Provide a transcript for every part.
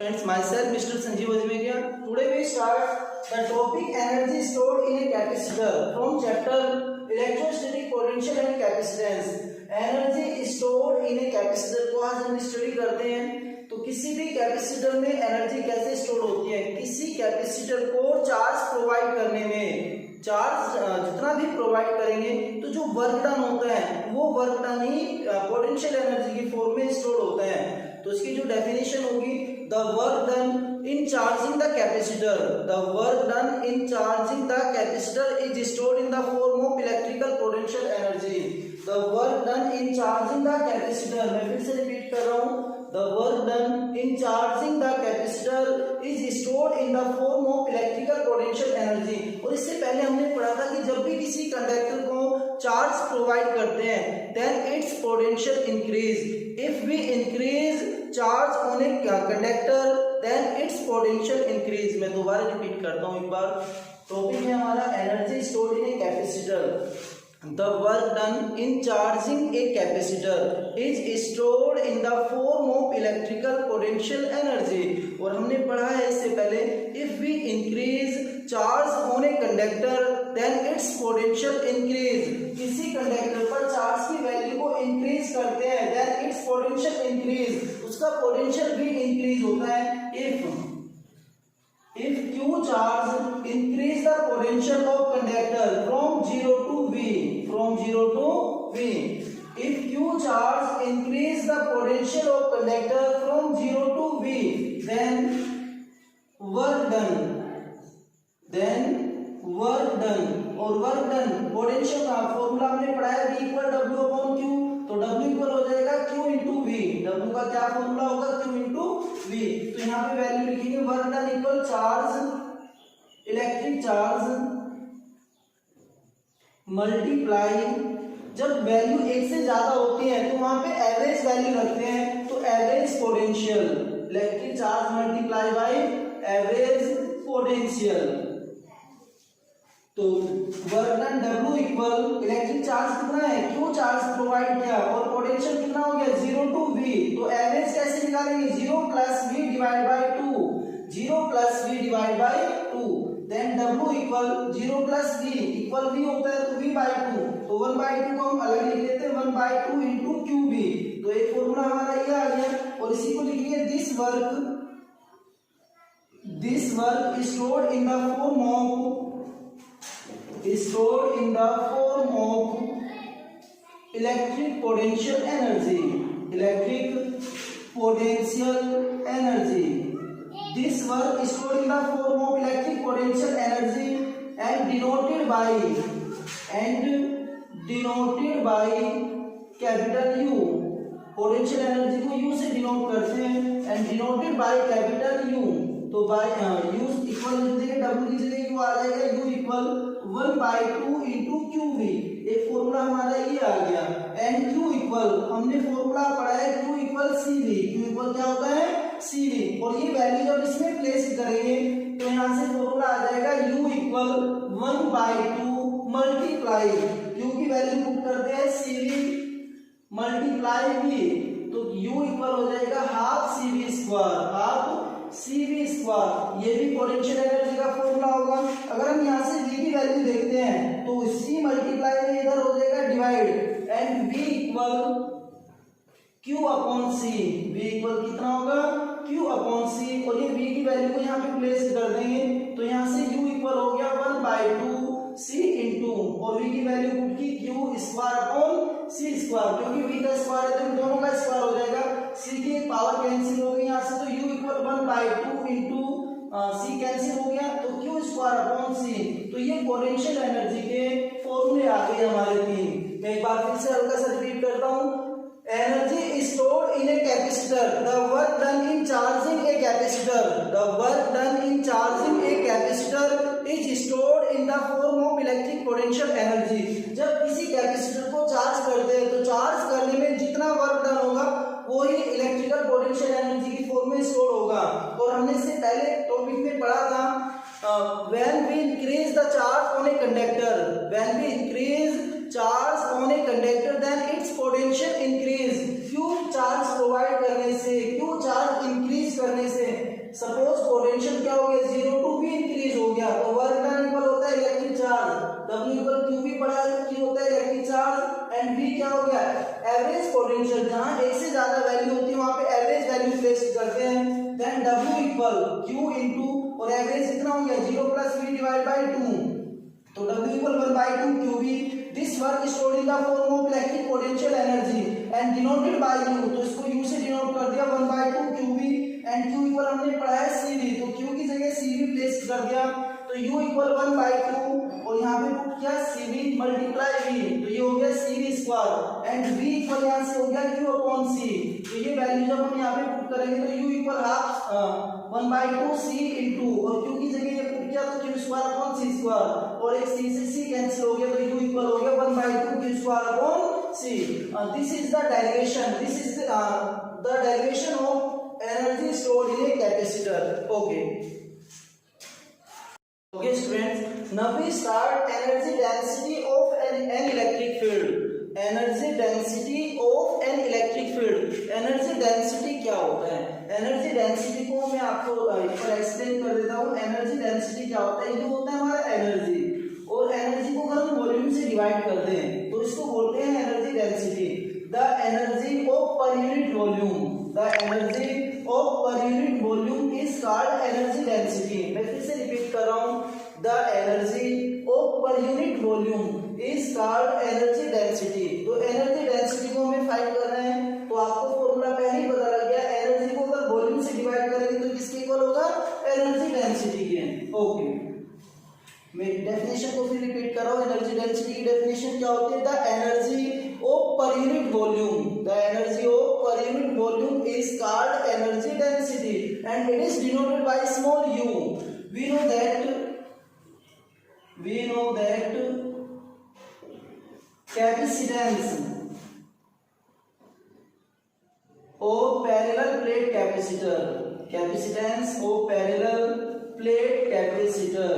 Friends, myself Mr. Sanjeev Ajmeria. Today we start the topic energy stored in a capacitor from chapter electrostatic potential and capacitance. Energy stored in a capacitor को आज हम study करते हैं। तो किसी भी capacitor में energy कैसे स्टोर होती है, किसी कैपेसिटर को चार्ज प्रोवाइड करने में चार्ज जितना भी प्रोवाइड करेंगे तो जो वर्क डन होता है वो वर्क डन ही पोटेंशियल एनर्जी की फॉर्म में स्टोर होता है। तो इसकी जो डेफिनेशन होगी, the work done in charging the capacitor, the work done in charging the capacitor is stored in the form of electrical potential energy. The work done in charging the capacitor, मैं फिर से repeat कर रहा हूँ, the work done in charging the capacitor is stored in the form of electrical potential energy। और इससे पहले हमने पढ़ा था कि जब भी किसी कंडक्टर को चार्ज प्रोवाइड करते हैं then its potential increase, if we increase charge on a conductor then its potential increase। मैं दोबारा रिपीट करता हूँ एक बार, टॉपिक है हमारा energy stored in a capacitor. The work done in charging a capacitor is stored in the form of electrical potential energy। और हमने पढ़ा है इससे पहले, if we increase charge on a conductor then its potential increase। किसी conductor पर charge की value को इंक्रीज करते हैं then its potential increase, उसका पोटेंशियल भी इंक्रीज होता है। If Q charge increase the potential of conductor from 0 to V, from 0 to V, if Q charge increase the potential of conductor from 0 to V, then work done, और work done potential का formula हमने पढ़ा है V equal W upon Q, तो W equal हो जाएगा Q into V। W का क्या फॉर्मूला होगा, Q इंटू V। तो यहाँ पे वैल्यू लिखेंगे work done equal charge, electric charge multiply, जब वैल्यू एक से ज्यादा होती है तो वहां पे एवरेज वैल्यू रखते हैं, तो average potential, electric charge multiply by average potential. तो work done W equal electric charge कितना है, Q चार्ज प्रोवाइड किया और पोटेंशियल कितना हो गया 0 टू V। तो एवरेज कैसे निकालेंगे, 0 plus V divide by 2, 0 plus V divide by 2, then W equal 0 plus V equal V होता है तो V बाय 2, तो 1 बाय 2 को हम अलग लिख लेते हैं 1 बाय 2 इंटू QV। तो एक फॉर्मूला हमारा ये आ गया और इसी को लिखेंगे this work stored in the form of, stored in the form of electric potential energy, electric potential energy। This work stored in the form of electric potential energy and denoted by capital U। Potential energy को U से denote करते हैं and denoted by capital U। तो by U equal लिखेंगे W की जगह U आ जाएगा, U equal 1 by 2 into QV। एक फॉर्मूला हमारा ये आ गया एंड Q इक्वल, हमने फॉर्मूला पढ़ा है Q equal CV। Q equal क्या होता है, CV। और ये वैल्यू जब इसमें प्लेस करेंगे तो यहाँ से फॉर्मूला आ जाएगा U equal 1 by 2 multiply, Q की वैल्यू पुट करते हैं CV मल्टीप्लाई V, तो U इक्वल हो जाएगा half CV square, half CV square. ये भी पोटेंशियल एनर्जी का फॉर्मूला होगा। अगर हम यहाँ से V की वैल्यू देखते हैं तो C मल्टीप्लाई में इधर हो जाएगा divide and V equal Q upon C। V equal कितना होगा, Q अपॉन C, और ये V की वैल्यू को यहाँ पे प्लेस कर देंगे तो यहाँ से U इक्वल हो गया 1 बाय 2 C इंटू, और V की वैल्यू पुट की Q square upon C square, क्योंकि V का स्क्वायर है तो दोनों का स्क्वायर हो जाएगा, C की पावर कैंसिल हो गई यहाँ से, तो U equal 1 by 2 into C cancel हो गया तो Q स्क्वायर अपॉन C। तो ये पोटेंशियल एनर्जी के फॉर्मूले आ गए हमारे तीन। मैं एक बार फिर से हल्का सा रिपीट करता हूँ, energy stored in a capacitor, the work done in charging a capacitor, the work done in charging a capacitor is stored in the form of electric potential energy. जब किसी कैपेसिटर को चार्ज करते हैं तो charge करने में जितना work done होगा वो ही इलेक्ट्रिकल पोटेंशियल एनर्जी की फॉर्म में स्टोर होगा। और हमने इससे पहले टॉपिक में पढ़ा था, when we increase the charge on a conductor, when we increase charge on a conductor then its potential increase. क्यों चार्ज प्रोवाइड करने से, क्यों चार्ज इंक्रीज करने से सपोज पोटेंशियल क्या हो गया 0 टू v इंक्रीज हो गया तो वर्क डन इक्वल होता है electric charge, W equal QV पढ़ा है तो Q होता है इलेक्ट्रिक चार्ज एंड V क्या हो गया एवरेज पोटेंशियल, जहां एक से ज्यादा वैल्यू होती है वहां पे एवरेज वैल्यू प्लेस करते हैं, then W equal Q into और एवरेज कितना हो गया 0 प्लस V डिवाइड बाय 2 तो W equal 1/2 QV। This work stored in the form of electric potential energy and denoted bye U, तो इसको U से डिनोट कर दिया 1/2 QV एंड Q इक्वल हमने पढ़ा है CV तो Q की जगह CV प्लेस कर दिया तो U इक्वल 1/2 और यहाँ पे पुट किया CV मल्टीप्लाई V तो ये हो गया CV square and V equal यहाँ से हो गया Q अपॉन C, तो ये वैल्यू जब हम यहाँ पे पुट करेंगे तो U equal half 1/2 C into और Q की जगह ये पुट किया तो Q square upon C square और एक C से C कैंसिल हो गया तो U इक्वल हो गया 1/2 Q square upon C। This is the derivation, this is the derivation of energy stored in a capacitor. Okay students, now we start energy density of an electric field. Energy density of an electric field. Energy density क्या होता है? Energy density को मैं आपको explain कर देता हूँ। Energy density क्या होता है? ये होता है हमारा एनर्जी और एनर्जी को अगर हम वॉल्यूम से डिवाइड करते हैं तो इसको बोलते हैं energy density. The energy of per unit volume, the energy of per unit volume is called energy density. मैं फिर से रिपीट कर रहा हूँ, the energy of per unit volume is called energy density. तो एनर्जी डेंसिटी को हमें find करना है तो आपको फॉर्मूला पहले ही पता लग गया, एनर्जी को अगर वॉल्यूम से डिवाइड करेंगे तो किसके इक्वल होगा एनर्जी डेंसिटी के। ओके, मैं डेफिनेशन को फिर रिपीट कर रहा हूँ। एनर्जी डेंसिटी की डेफिनेशन क्या होती है? The energy of per unit volume, the energy of per unit volume is called energy density and it is denoted by small u। we know that capacitance of parallel plate capacitor, capacitance of parallel plate capacitor,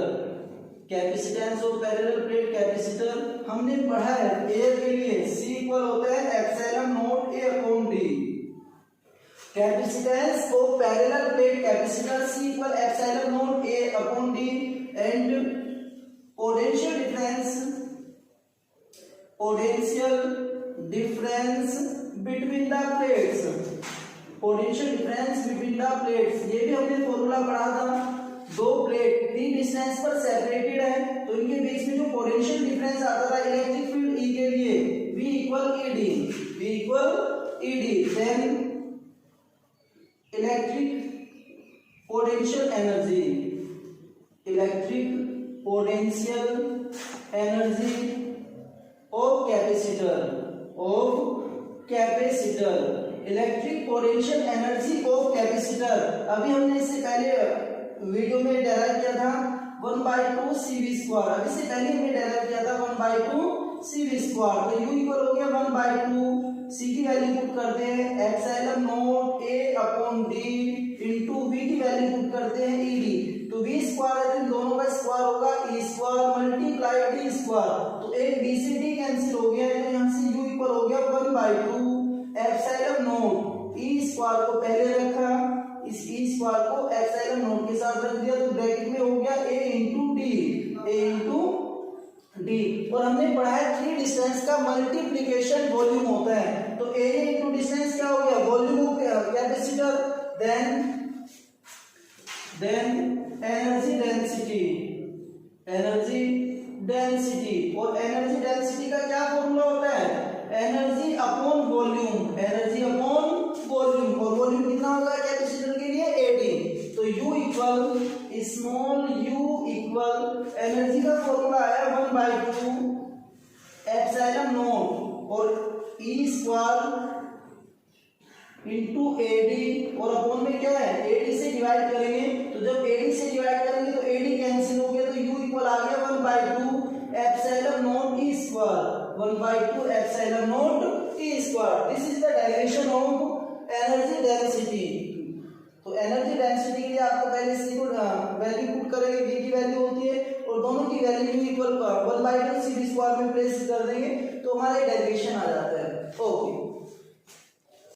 capacitance of parallel plate capacitor हमने पढ़ा है air के लिए C equal होता है epsilon not A upon D। Capacitance of parallel plate capacitor C equal epsilon not A upon D and potential difference between the plates, potential difference between the plates, ये भी हमने formula पढ़ा था। दो plate T distance पर separated है तो इनके बीच में जो पोटेंशियल डिफरेंस आता था इलेक्ट्रिक फील्ड E के लिए V equal ED, then electric potential energy of capacitor, electric potential energy of capacitor. अभी हमने इससे पहले वीडियो में डेराइव किया था 1/2 CV स्क्वायर, अभी से पहले हमने डेराइव किया था 1/2 CV स्क्वायर, तो U इक्वल हो गया 1/2 C की वैल्यू पुट करते हैं epsilon not A upon D into V की वैल्यू पुट करते हैं ED, तो V स्क्वायर है तो दोनों का स्क्वायर होगा E square multiply D square, तो एक B से D कैंसिल हो गया तो यहाँ से U इक्वल हो गया 1/2 एप्सिलॉन नॉट E स्क्वायर को पहले रखा, इस E स्क्वायर को एप्सिलॉन नॉट के साथ रख दिया तो ब्रैकेट में हो गया A इंटू D और हमने पढ़ा है थ्री डिस्टेंस का मल्टीप्लिकेशन वॉल्यूम होता है, तो एरिया इंटू डिस्टेंस क्या हो गया volume of capacitor, then energy density और एनर्जी डेंसिटी का क्या फॉर्मूला होता है एनर्जी अपॉन वॉल्यूम, और वॉल्यूम कितना होगा कैपेसिटर के लिए 80, तो U equal small u equal energy का फॉर्मूला आया 1/2 एप्सिलॉन नॉट और E स्क्वायर इंटू AD और अपॉन में क्या है AD से डिवाइड करेंगे, तो जब AD से डिवाइड करेंगे तो AD कैंसिल हो गया तो U इक्वल आ गया 1/2 epsilon not E square, 1/2 epsilon not E square. This is the derivation of